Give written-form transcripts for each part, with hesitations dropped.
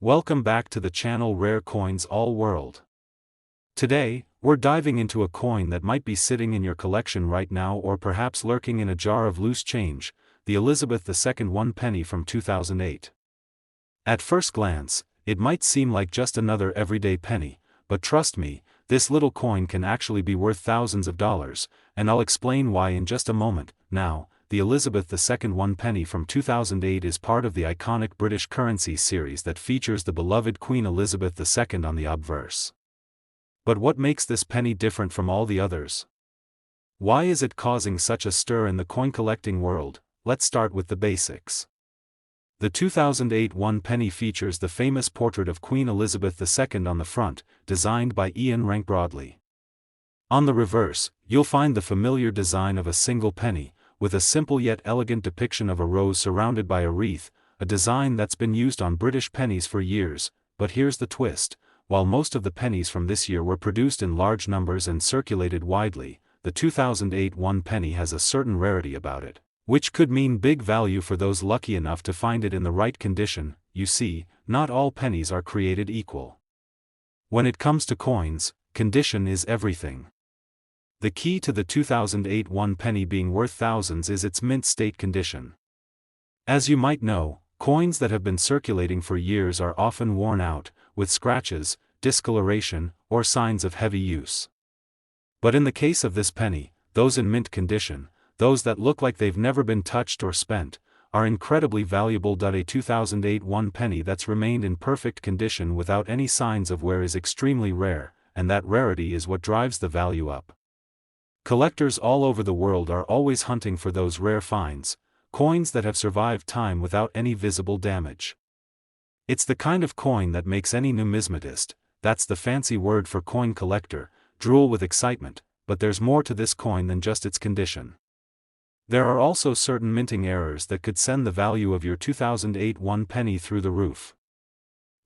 Welcome back to the channel Rare Coins All World. Today, we're diving into a coin that might be sitting in your collection right now or perhaps lurking in a jar of loose change, the Elizabeth II 1 penny from 2008. At first glance, it might seem like just another everyday penny, but trust me, this little coin can actually be worth thousands of dollars, and I'll explain why in just a moment. Now, the Elizabeth II 1 penny from 2008 is part of the iconic British currency series that features the beloved Queen Elizabeth II on the obverse. But what makes this penny different from all the others? Why is it causing such a stir in the coin collecting world? Let's start with the basics. The 2008 1 penny features the famous portrait of Queen Elizabeth II on the front, designed by Ian Rank Broadley. On the reverse, you'll find the familiar design of a single penny, with a simple yet elegant depiction of a rose surrounded by a wreath, a design that's been used on British pennies for years. But here's the twist: while most of the pennies from this year were produced in large numbers and circulated widely, the 2008 1 penny has a certain rarity about it, which could mean big value for those lucky enough to find it in the right condition. You see, not all pennies are created equal. When it comes to coins, condition is everything. The key to the 2008 1 penny being worth thousands is its mint state condition. As you might know, coins that have been circulating for years are often worn out, with scratches, discoloration, or signs of heavy use. But in the case of this penny, those in mint condition, those that look like they've never been touched or spent, are incredibly valuable. A 2008 1 penny that's remained in perfect condition without any signs of wear is extremely rare, and that rarity is what drives the value up. Collectors all over the world are always hunting for those rare finds, coins that have survived time without any visible damage. It's the kind of coin that makes any numismatist, that's the fancy word for coin collector, drool with excitement. But there's more to this coin than just its condition. There are also certain minting errors that could send the value of your 2008 1 penny through the roof.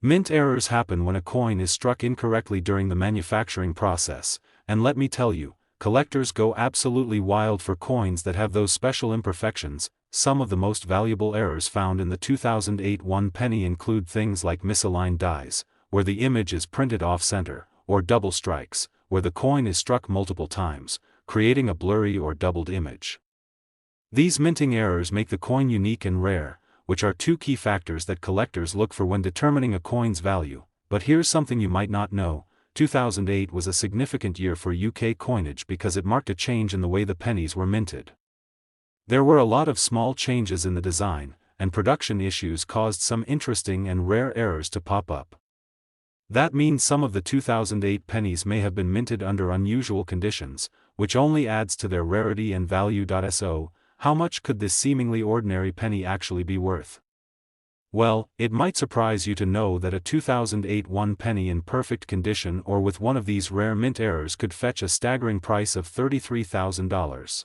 Mint errors happen when a coin is struck incorrectly during the manufacturing process, and let me tell you, collectors go absolutely wild for coins that have those special imperfections. Some of the most valuable errors found in the 2008 1 penny include things like misaligned dies, where the image is printed off-center, or double strikes, where the coin is struck multiple times, creating a blurry or doubled image. These minting errors make the coin unique and rare, which are two key factors that collectors look for when determining a coin's value. But here's something you might not know: 2008 was a significant year for UK coinage because it marked a change in the way the pennies were minted. There were a lot of small changes in the design, and production issues caused some interesting and rare errors to pop up. That means some of the 2008 pennies may have been minted under unusual conditions, which only adds to their rarity and value. So, how much could this seemingly ordinary penny actually be worth? Well, it might surprise you to know that a 2008 1 penny in perfect condition or with one of these rare mint errors could fetch a staggering price of $33,000.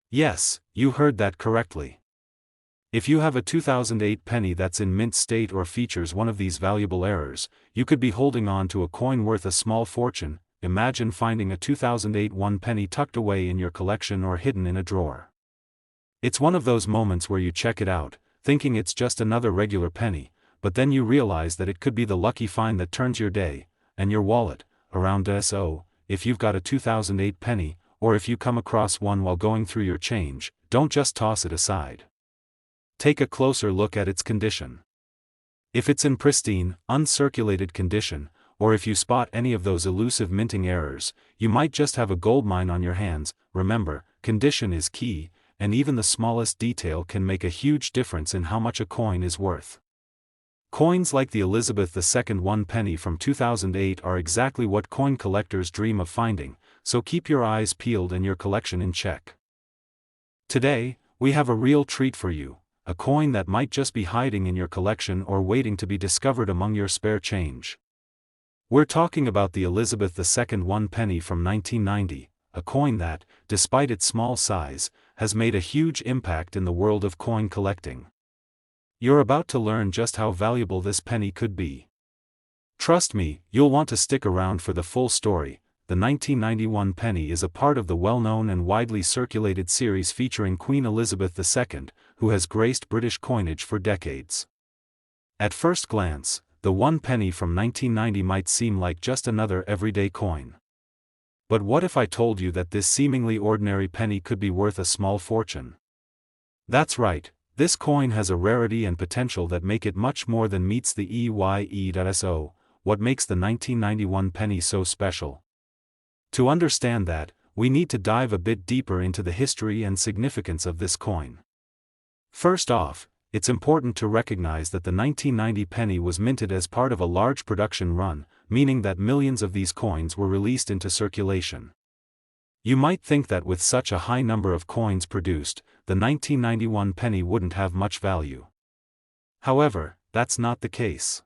Yes, you heard that correctly. If you have a 2008 penny that's in mint state or features one of these valuable errors, you could be holding on to a coin worth a small fortune. Imagine finding a 2008 1 penny tucked away in your collection or hidden in a drawer. It's one of those moments where you check it out, thinking it's just another regular penny, but then you realize that it could be the lucky find that turns your day and your wallet around. So, if you've got a 2008 penny, or if you come across one while going through your change, don't just toss it aside. Take a closer look at its condition. If it's in pristine, uncirculated condition, or if you spot any of those elusive minting errors, you might just have a goldmine on your hands. Remember, condition is key, and even the smallest detail can make a huge difference in how much a coin is worth. Coins like the Elizabeth II 1 penny from 2008 are exactly what coin collectors dream of finding, so keep your eyes peeled and your collection in check. Today, we have a real treat for you, a coin that might just be hiding in your collection or waiting to be discovered among your spare change. We're talking about the Elizabeth II 1 penny from 1990, a coin that, despite its small size, has made a huge impact in the world of coin collecting. You're about to learn just how valuable this penny could be. Trust me, you'll want to stick around for the full story. The 1991 penny is a part of the well-known and widely circulated series featuring Queen Elizabeth II, who has graced British coinage for decades. At first glance, the one penny from 1990 might seem like just another everyday coin. But what if I told you that this seemingly ordinary penny could be worth a small fortune? That's right, this coin has a rarity and potential that make it much more than meets the EYE.SO, what makes the 1991 penny so special. To understand that, we need to dive a bit deeper into the history and significance of this coin. First off, it's important to recognize that the 1990 penny was minted as part of a large production run, meaning that millions of these coins were released into circulation. You might think that with such a high number of coins produced, the 1991 penny wouldn't have much value. However, that's not the case.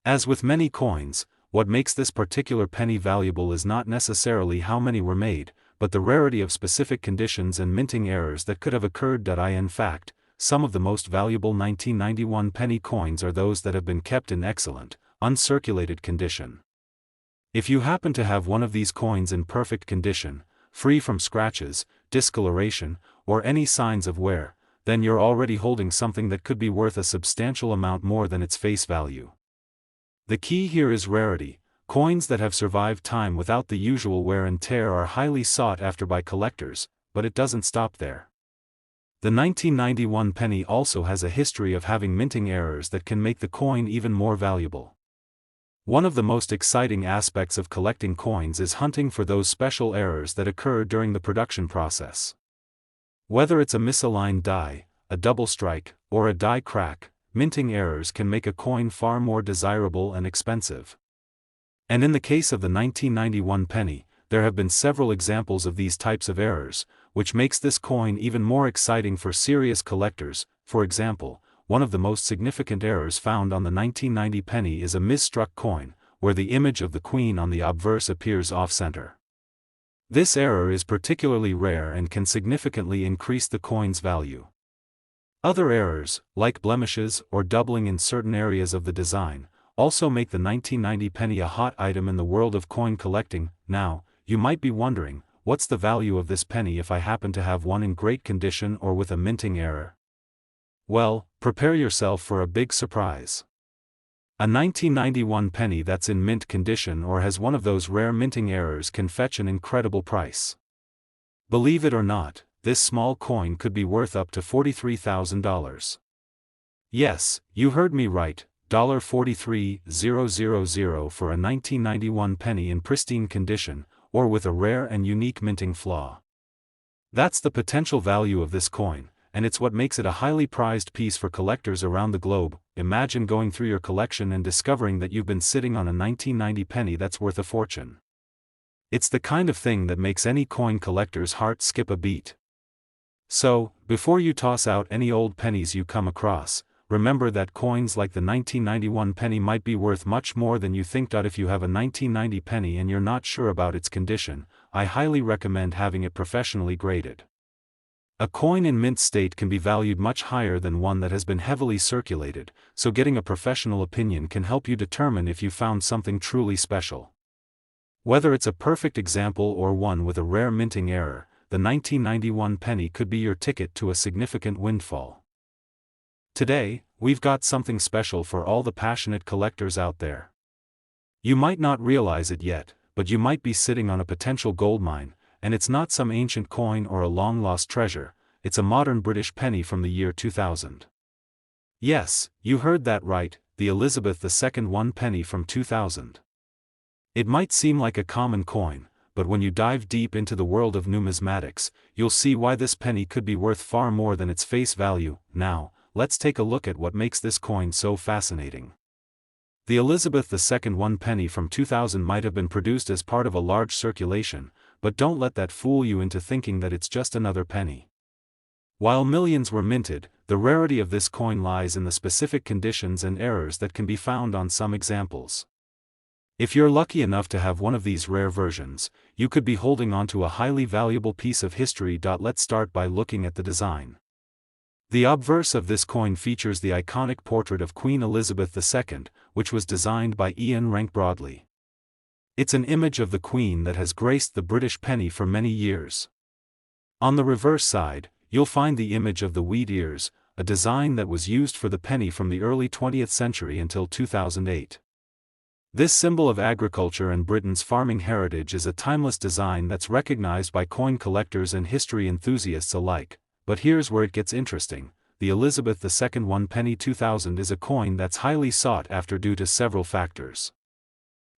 As with many coins, what makes this particular penny valuable is not necessarily how many were made, but the rarity of specific conditions and minting errors that could have occurred. In fact, some of the most valuable 1991 penny coins are those that have been kept in excellent, uncirculated condition. If you happen to have one of these coins in perfect condition, free from scratches, discoloration, or any signs of wear, then you're already holding something that could be worth a substantial amount more than its face value. The key here is rarity. Coins that have survived time without the usual wear and tear are highly sought after by collectors, but it doesn't stop there. The 1991 penny also has a history of having minting errors that can make the coin even more valuable. One of the most exciting aspects of collecting coins is hunting for those special errors that occur during the production process. Whether it's a misaligned die, a double strike, or a die crack, minting errors can make a coin far more desirable and expensive. And in the case of the 1991 penny, there have been several examples of these types of errors, which makes this coin even more exciting for serious collectors. For example, one of the most significant errors found on the 1990 penny is a misstruck coin, where the image of the queen on the obverse appears off-center. This error is particularly rare and can significantly increase the coin's value. Other errors, like blemishes or doubling in certain areas of the design, also make the 1990 penny a hot item in the world of coin collecting. Now, you might be wondering, what's the value of this penny if I happen to have one in great condition or with a minting error? Well, prepare yourself for a big surprise. A 1991 penny that's in mint condition or has one of those rare minting errors can fetch an incredible price. Believe it or not, this small coin could be worth up to $43,000. Yes, you heard me right, $43,000 for a 1991 penny in pristine condition, or with a rare and unique minting flaw. That's the potential value of this coin, and it's what makes it a highly prized piece for collectors around the globe. Imagine going through your collection and discovering that you've been sitting on a 1990 penny that's worth a fortune. It's the kind of thing that makes any coin collector's heart skip a beat. So, before you toss out any old pennies you come across, remember that coins like the 1991 penny might be worth much more than you think. If you have a 1990 penny and you're not sure about its condition, I highly recommend having it professionally graded. A coin in mint state can be valued much higher than one that has been heavily circulated, so getting a professional opinion can help you determine if you found something truly special. Whether it's a perfect example or one with a rare minting error, the 1991 penny could be your ticket to a significant windfall. Today, we've got something special for all the passionate collectors out there. You might not realize it yet, but you might be sitting on a potential goldmine, and it's not some ancient coin or a long-lost treasure, it's a modern British penny from the year 2000. Yes, you heard that right, the Elizabeth II one penny from 2000. It might seem like a common coin, but when you dive deep into the world of numismatics, you'll see why this penny could be worth far more than its face value. Now, let's take a look at what makes this coin so fascinating. The Elizabeth II one penny from 2000 might have been produced as part of a large circulation, but don't let that fool you into thinking that it's just another penny. While millions were minted, the rarity of this coin lies in the specific conditions and errors that can be found on some examples. If you're lucky enough to have one of these rare versions, you could be holding on to a highly valuable piece of history. Let's start by looking at the design. The obverse of this coin features the iconic portrait of Queen Elizabeth II, which was designed by Ian Rank Broadley. It's an image of the Queen that has graced the British penny for many years. On the reverse side, you'll find the image of the wheat ears, a design that was used for the penny from the early 20th century until 2008. This symbol of agriculture and Britain's farming heritage is a timeless design that's recognized by coin collectors and history enthusiasts alike. But here's where it gets interesting. The Elizabeth II 1 penny 2000 is a coin that's highly sought after due to several factors.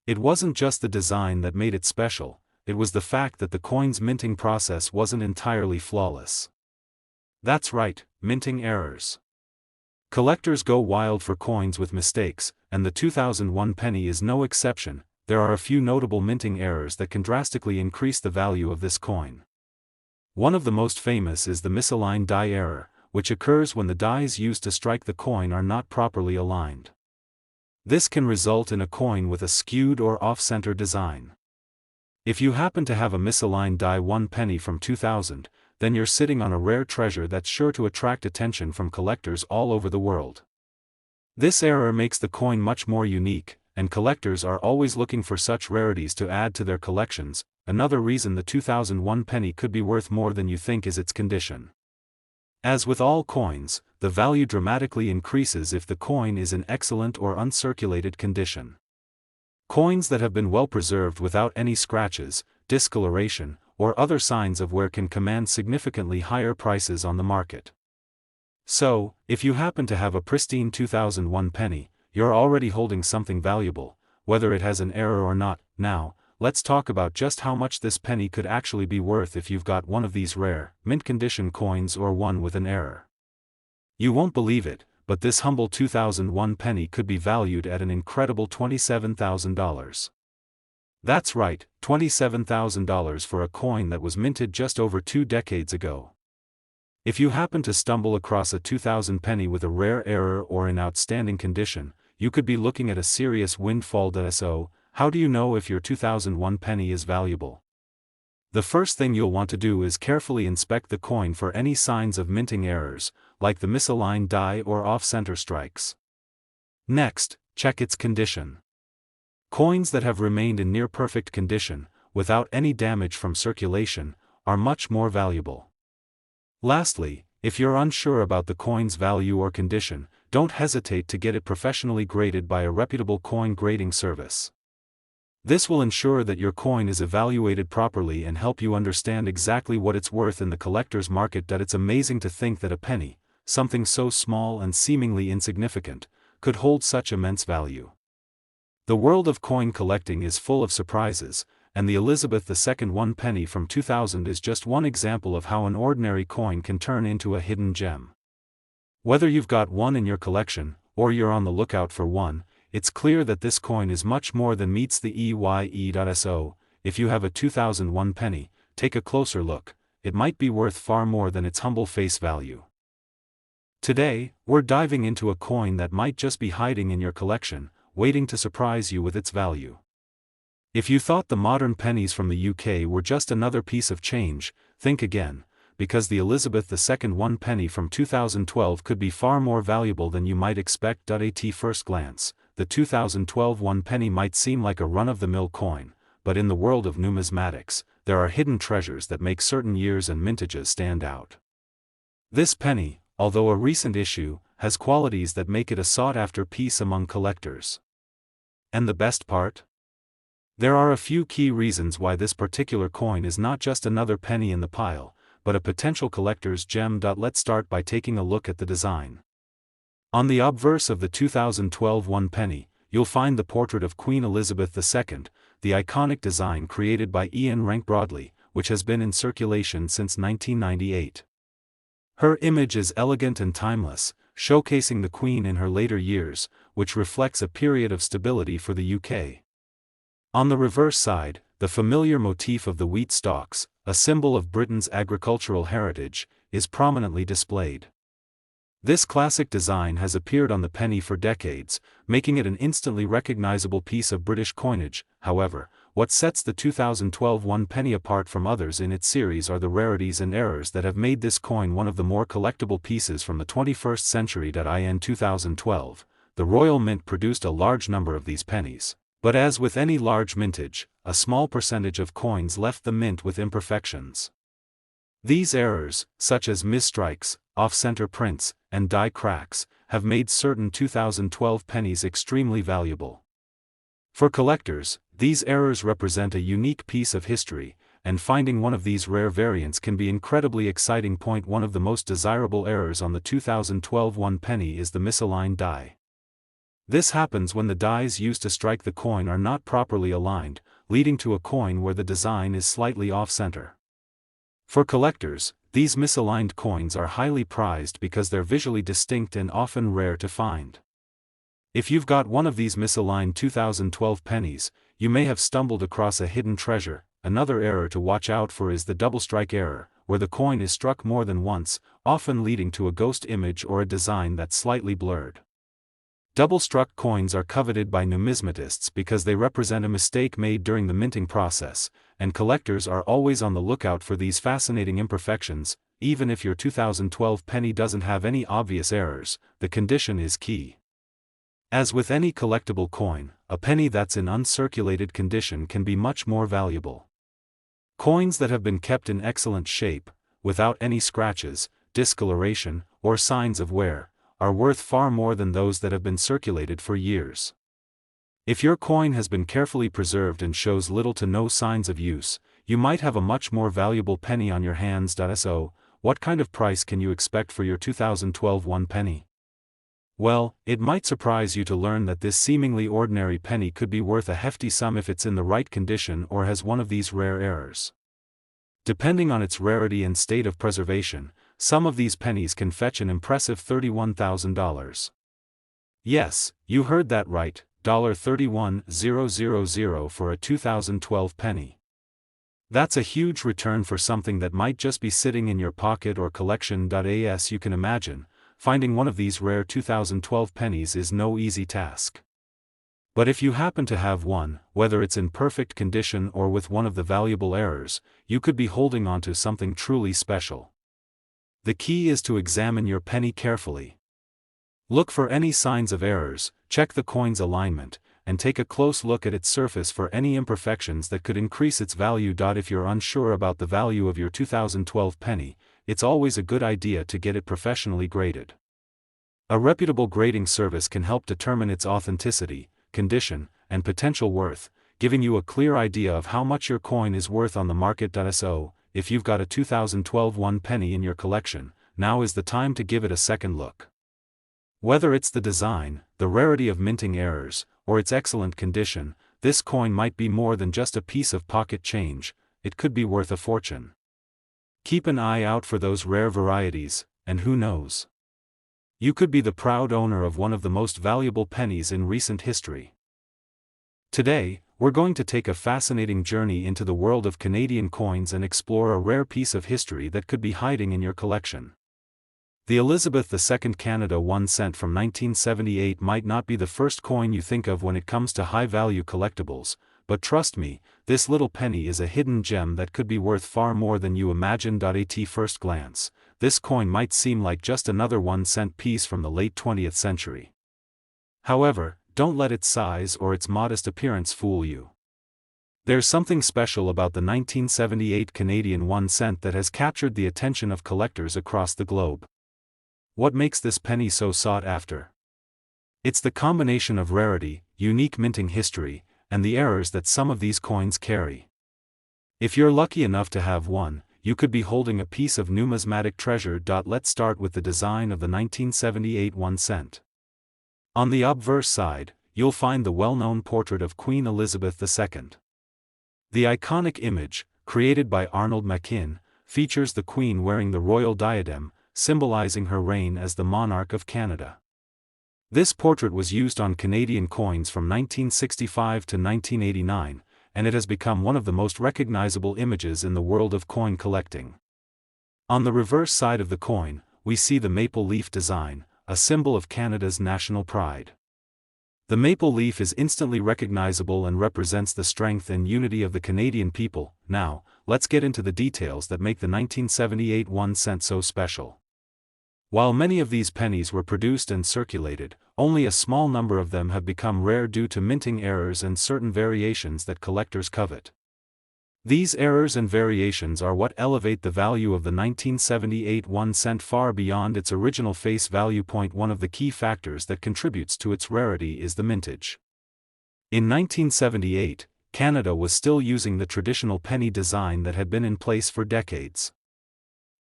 It wasn't just the design that made it special, it was the fact that the coin's minting process wasn't entirely flawless. That's right, minting errors. Collectors go wild for coins with mistakes, and the 2001 penny is no exception. There are a few notable minting errors that can drastically increase the value of this coin. One of the most famous is the misaligned die error, which occurs when the dies used to strike the coin are not properly aligned. This can result in a coin with a skewed or off-center design. If you happen to have a misaligned die 1 penny from 2000, then you're sitting on a rare treasure that's sure to attract attention from collectors all over the world. This error makes the coin much more unique, and collectors are always looking for such rarities to add to their collections. Another reason the 2001 penny could be worth more than you think is its condition. As with all coins, the value dramatically increases if the coin is in excellent or uncirculated condition. Coins that have been well preserved without any scratches, discoloration, or other signs of wear can command significantly higher prices on the market. So, if you happen to have a pristine 2001 penny, you're already holding something valuable, whether it has an error or not. Now, let's talk about just how much this penny could actually be worth if you've got one of these rare, mint-condition coins or one with an error. You won't believe it, but this humble 2001 penny could be valued at an incredible $27,000. That's right, $27,000 for a coin that was minted just over 2 decades ago. If you happen to stumble across a 2000 penny with a rare error or in outstanding condition, you could be looking at a serious windfall. So, how do you know if your 2001 penny is valuable? The first thing you'll want to do is carefully inspect the coin for any signs of minting errors, like the misaligned die or off-center strikes. Next, check its condition. Coins that have remained in near-perfect condition, without any damage from circulation, are much more valuable. Lastly, if you're unsure about the coin's value or condition, don't hesitate to get it professionally graded by a reputable coin grading service. This will ensure that your coin is evaluated properly and help you understand exactly what it's worth in the collector's market. It's amazing to think that a penny, something so small and seemingly insignificant, could hold such immense value. The world of coin collecting is full of surprises, and the Elizabeth II 1 penny from 2000 is just one example of how an ordinary coin can turn into a hidden gem. Whether you've got one in your collection, or you're on the lookout for one, it's clear that this coin is much more than meets the EYE.so. If you have a 2001 penny, take a closer look. It might be worth far more than its humble face value. Today, we're diving into a coin that might just be hiding in your collection, waiting to surprise you with its value. If you thought the modern pennies from the UK were just another piece of change, think again, because the Elizabeth II 1 penny from 2012 could be far more valuable than you might expect. At first glance, the 2012 1 penny might seem like a run-of-the-mill coin, but in the world of numismatics, there are hidden treasures that make certain years and mintages stand out. This penny, although a recent issue, has qualities that make it a sought-after piece among collectors. And the best part? There are a few key reasons why this particular coin is not just another penny in the pile, but a potential collector's gem. Let's start by taking a look at the design. On the obverse of the 2012 1 penny, you'll find the portrait of Queen Elizabeth II, the iconic design created by Ian Rank Broadley, which has been in circulation since 1998. Her image is elegant and timeless, showcasing the Queen in her later years, which reflects a period of stability for the UK. On the reverse side, the familiar motif of the wheat stalks, a symbol of Britain's agricultural heritage, is prominently displayed. This classic design has appeared on the penny for decades, making it an instantly recognizable piece of British coinage. However, what sets the 2012 1 penny apart from others in its series are the rarities and errors that have made this coin one of the more collectible pieces from the 21st century. In 2012, the Royal Mint produced a large number of these pennies, but as with any large mintage, a small percentage of coins left the mint with imperfections. These errors, such as misstrikes, off-center prints, and die cracks, have made certain 2012 pennies extremely valuable. For collectors, these errors represent a unique piece of history, and finding one of these rare variants can be incredibly exciting. One of the most desirable errors on the 2012 1 penny is the misaligned die. This happens when the dies used to strike the coin are not properly aligned, leading to a coin where the design is slightly off-center. For collectors, these misaligned coins are highly prized because they're visually distinct and often rare to find. If you've got one of these misaligned 2012 pennies, you may have stumbled across a hidden treasure. Another error to watch out for is the double strike error, where the coin is struck more than once, often leading to a ghost image or a design that's slightly blurred. Double-struck coins are coveted by numismatists because they represent a mistake made during the minting process, and collectors are always on the lookout for these fascinating imperfections. Even if your 2012 penny doesn't have any obvious errors, the condition is key. As with any collectible coin, a penny that's in uncirculated condition can be much more valuable. Coins that have been kept in excellent shape, without any scratches, discoloration, or signs of wear, are worth far more than those that have been circulated for years. If your coin has been carefully preserved and shows little to no signs of use, you might have a much more valuable penny on your hands. So, what kind of price can you expect for your 2012 1 penny? Well, it might surprise you to learn that this seemingly ordinary penny could be worth a hefty sum if it's in the right condition or has one of these rare errors. Depending on its rarity and state of preservation, some of these pennies can fetch an impressive $31,000. Yes, you heard that right, $31,000 for a 2012 penny. That's a huge return for something that might just be sitting in your pocket or collection. As you can imagine, finding one of these rare 2012 pennies is no easy task. But if you happen to have one, whether it's in perfect condition or with one of the valuable errors, you could be holding onto something truly special. The key is to examine your penny carefully. Look for any signs of errors, check the coin's alignment, and take a close look at its surface for any imperfections that could increase its value. If you're unsure about the value of your 2012 penny, it's always a good idea to get it professionally graded. A reputable grading service can help determine its authenticity, condition, and potential worth, giving you a clear idea of how much your coin is worth on the market. So, if you've got a 2012 1 penny in your collection, now is the time to give it a second look. Whether it's the design, the rarity of minting errors, or its excellent condition, this coin might be more than just a piece of pocket change, it could be worth a fortune. Keep an eye out for those rare varieties, and who knows? You could be the proud owner of one of the most valuable pennies in recent history. Today, we're going to take a fascinating journey into the world of Canadian coins and explore a rare piece of history that could be hiding in your collection. The Elizabeth II Canada 1 cent from 1978 might not be the first coin you think of when it comes to high-value collectibles, but trust me, this little penny is a hidden gem that could be worth far more than you imagine. At first glance, this coin might seem like just another 1 cent piece from the late 20th century. However, don't let its size or its modest appearance fool you. There's something special about the 1978 Canadian 1 cent that has captured the attention of collectors across the globe. What makes this penny so sought after? It's the combination of rarity, unique minting history, and the errors that some of these coins carry. If you're lucky enough to have one, you could be holding a piece of numismatic treasure. Let's start with the design of the 1978 1 cent. On the obverse side, you'll find the well-known portrait of Queen Elizabeth II. The iconic image, created by Arnold Machin, features the Queen wearing the royal diadem, symbolizing her reign as the monarch of Canada. This portrait was used on Canadian coins from 1965 to 1989, and it has become one of the most recognizable images in the world of coin collecting. On the reverse side of the coin, we see the maple leaf design, a symbol of Canada's national pride. The maple leaf is instantly recognizable and represents the strength and unity of the Canadian people. Now, let's get into the details that make the 1978 1 cent so special. While many of these pennies were produced and circulated, only a small number of them have become rare due to minting errors and certain variations that collectors covet. These errors and variations are what elevate the value of the 1978 1 cent far beyond its original face value. One of the key factors that contributes to its rarity is the mintage. In 1978, Canada was still using the traditional penny design that had been in place for decades.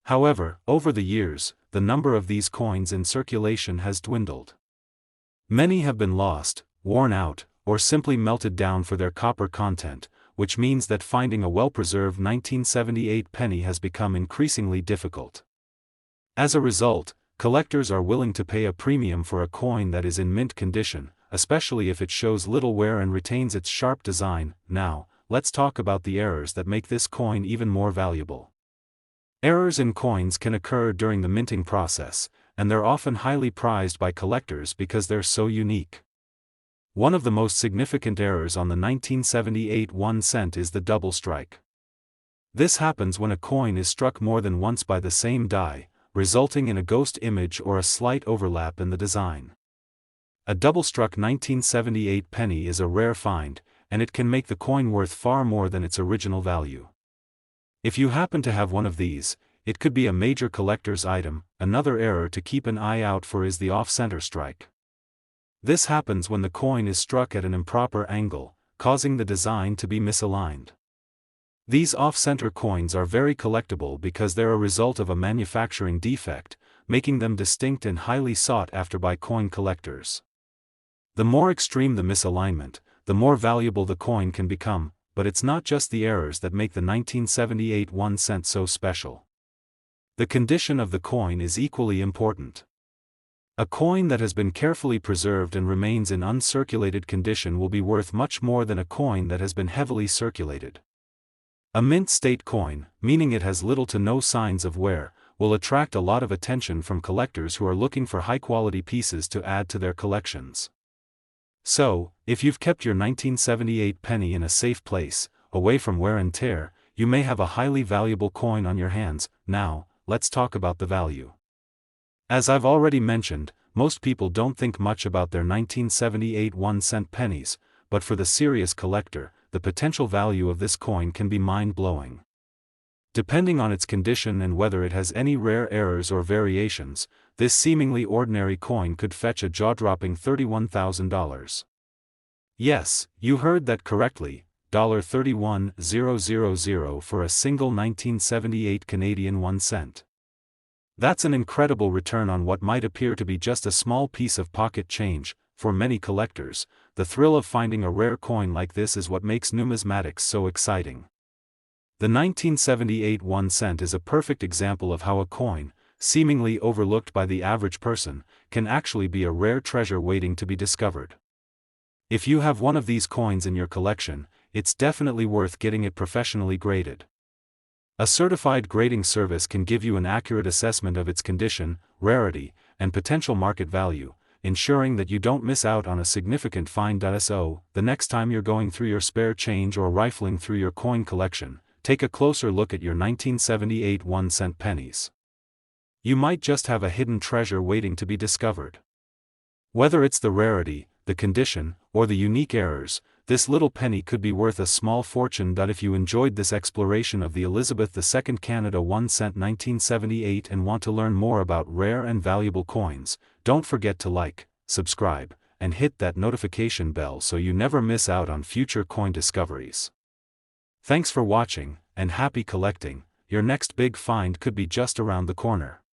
However, over the years, the number of these coins in circulation has dwindled. Many have been lost, worn out, or simply melted down for their copper content, which means that finding a well-preserved 1978 penny has become increasingly difficult. As a result, collectors are willing to pay a premium for a coin that is in mint condition, especially if it shows little wear and retains its sharp design. Now, let's talk about the errors that make this coin even more valuable. Errors in coins can occur during the minting process, and they're often highly prized by collectors because they're so unique. One of the most significant errors on the 1978 1 cent is the double strike. This happens when a coin is struck more than once by the same die, resulting in a ghost image or a slight overlap in the design. A double-struck 1978 penny is a rare find, and it can make the coin worth far more than its original value. If you happen to have one of these, it could be a major collector's item. Another error to keep an eye out for is the off-center strike. This happens when the coin is struck at an improper angle, causing the design to be misaligned. These off-center coins are very collectible because they're a result of a manufacturing defect, making them distinct and highly sought after by coin collectors. The more extreme the misalignment, the more valuable the coin can become, but it's not just the errors that make the 1978 1 cent so special. The condition of the coin is equally important. A coin that has been carefully preserved and remains in uncirculated condition will be worth much more than a coin that has been heavily circulated. A mint state coin, meaning it has little to no signs of wear, will attract a lot of attention from collectors who are looking for high-quality pieces to add to their collections. So, if you've kept your 1978 penny in a safe place, away from wear and tear, you may have a highly valuable coin on your hands. Now, let's talk about the value. As I've already mentioned, most people don't think much about their 1978 1 cent pennies, but for the serious collector, the potential value of this coin can be mind-blowing. Depending on its condition and whether it has any rare errors or variations, this seemingly ordinary coin could fetch a jaw-dropping $31,000. Yes, you heard that correctly, $31,000 for a single 1978 Canadian 1 cent. That's an incredible return on what might appear to be just a small piece of pocket change. For many collectors, the thrill of finding a rare coin like this is what makes numismatics so exciting. The 1978 1 cent is a perfect example of how a coin, seemingly overlooked by the average person, can actually be a rare treasure waiting to be discovered. If you have one of these coins in your collection, it's definitely worth getting it professionally graded. A certified grading service can give you an accurate assessment of its condition, rarity, and potential market value, ensuring that you don't miss out on a significant find. So, the next time you're going through your spare change or rifling through your coin collection, take a closer look at your 1978 1 cent pennies. You might just have a hidden treasure waiting to be discovered. Whether it's the rarity, the condition, or the unique errors, this little penny could be worth a small fortune. If you enjoyed this exploration of the Elizabeth II Canada 1 cent 1978 and want to learn more about rare and valuable coins, don't forget to like, subscribe, and hit that notification bell so you never miss out on future coin discoveries. Thanks for watching, and happy collecting. Your next big find could be just around the corner.